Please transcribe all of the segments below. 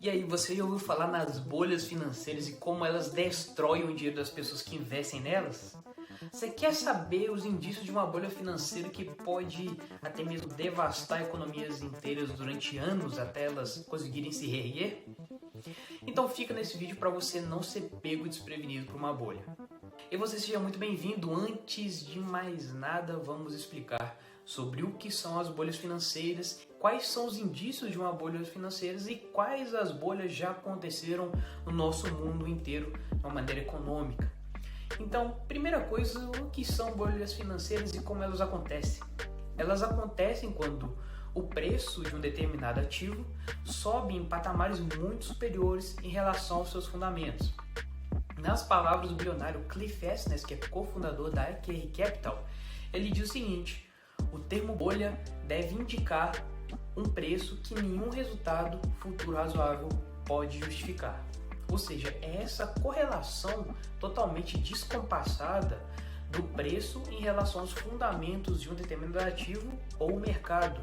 E aí, você já ouviu falar nas bolhas financeiras e como elas destroem o dinheiro das pessoas que investem nelas? Você quer saber os indícios de uma bolha financeira que pode até mesmo devastar economias inteiras durante anos até elas conseguirem se reerguer? Então fica nesse vídeo para você não ser pego desprevenido por uma bolha. E você seja muito bem-vindo. Antes de mais nada, vamos explicar sobre o que são as bolhas financeiras, quais são os indícios de uma bolha financeira e quais as bolhas já aconteceram no nosso mundo inteiro de uma maneira econômica. Então, primeira coisa, o que são bolhas financeiras e como elas acontecem? Elas acontecem quando o preço de um determinado ativo sobe em patamares muito superiores em relação aos seus fundamentos. Nas palavras do bilionário Cliff Asness, que é cofundador da EQR Capital, ele diz o seguinte: o termo bolha deve indicar um preço que nenhum resultado futuro razoável pode justificar. Ou seja, é essa correlação totalmente descompassada do preço em relação aos fundamentos de um determinado ativo ou mercado.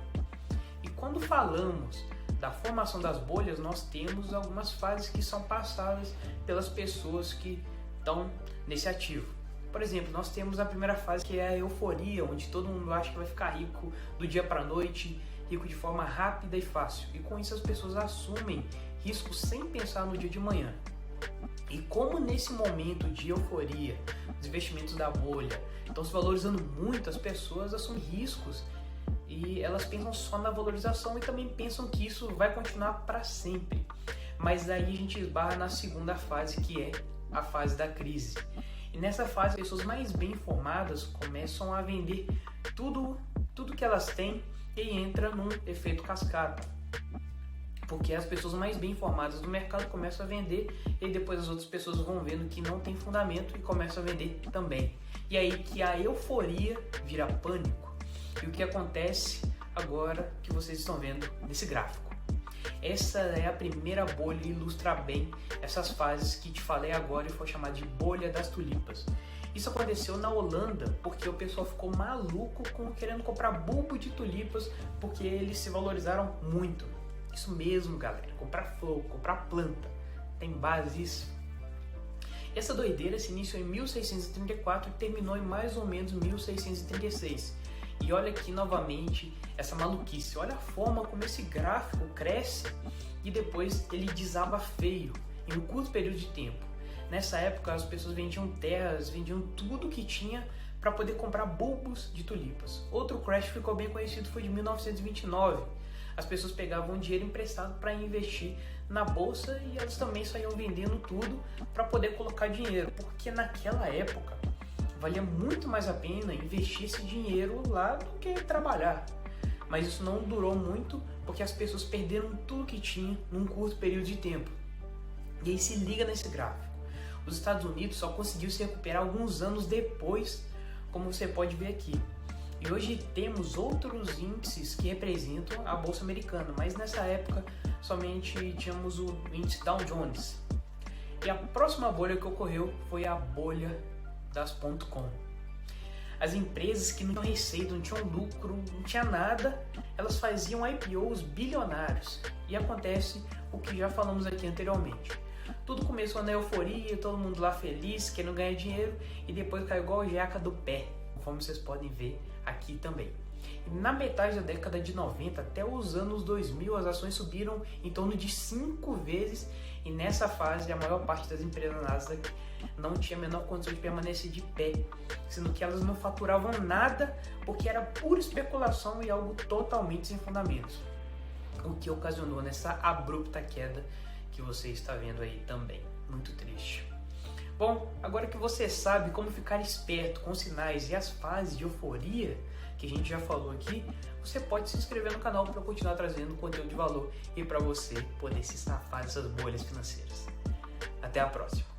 E quando falamos da formação das bolhas, nós temos algumas fases que são passadas pelas pessoas que estão nesse ativo. Por exemplo, nós temos a primeira fase, que é a euforia, onde todo mundo acha que vai ficar rico do dia para a noite, rico de forma rápida e fácil. E com isso as pessoas assumem riscos sem pensar no dia de manhã. E como nesse momento de euforia, os investimentos da bolha estão se valorizando muito, as pessoas assumem riscos e elas pensam só na valorização e também pensam que isso vai continuar para sempre. Mas daí a gente esbarra na segunda fase, que é a fase da crise. E nessa fase, as pessoas mais bem informadas começam a vender tudo que elas têm e entra num efeito cascata. Porque as pessoas mais bem informadas do mercado começam a vender e depois as outras pessoas vão vendo que não tem fundamento e começam a vender também. E aí que a euforia vira pânico. E o que acontece agora que vocês estão vendo nesse gráfico. Essa é a primeira bolha e ilustra bem essas fases que te falei agora e foi chamada de bolha das tulipas. Isso aconteceu na Holanda porque o pessoal ficou maluco querendo comprar bulbo de tulipas porque eles se valorizaram muito. Isso mesmo, galera, comprar flor, comprar planta, tem base isso. Essa doideira se iniciou em 1634 e terminou em mais ou menos 1636. E olha aqui novamente essa maluquice, olha a forma como esse gráfico cresce e depois ele desaba feio em um curto período de tempo. Nessa época as pessoas vendiam terras, vendiam tudo que tinha para poder comprar bulbos de tulipas. Outro crash ficou bem conhecido foi de 1929. As pessoas pegavam dinheiro emprestado para investir na bolsa e elas também saíam vendendo tudo para poder colocar dinheiro, porque naquela época valia muito mais a pena investir esse dinheiro lá do que trabalhar. Mas isso não durou muito porque as pessoas perderam tudo que tinham num curto período de tempo. E aí se liga nesse gráfico. Os Estados Unidos só conseguiu se recuperar alguns anos depois, como você pode ver aqui. E hoje temos outros índices que representam a Bolsa Americana, mas nessa época somente tínhamos o índice Dow Jones. E a próxima bolha que ocorreu foi a bolha das .com. As empresas que não tinham receita, não tinham lucro, não tinha nada, elas faziam IPOs bilionários. E acontece o que já falamos aqui anteriormente. Tudo começou na euforia, todo mundo lá feliz, querendo ganhar dinheiro, e depois caiu igual a jaca do pé, conforme vocês podem ver aqui também. E na metade da década de 90 até os anos 2000, as ações subiram em torno de 5 vezes, e nessa fase a maior parte das empresas Nasdaq não tinha a menor condição de permanecer de pé, sendo que elas não faturavam nada porque era pura especulação e algo totalmente sem fundamentos, o que ocasionou nessa abrupta queda que você está vendo aí também. Muito triste. Bom, agora que você sabe como ficar esperto com os sinais e as fases de euforia que a gente já falou aqui, você pode se inscrever no canal para eu continuar trazendo conteúdo de valor e para você poder se safar dessas bolhas financeiras. Até a próxima!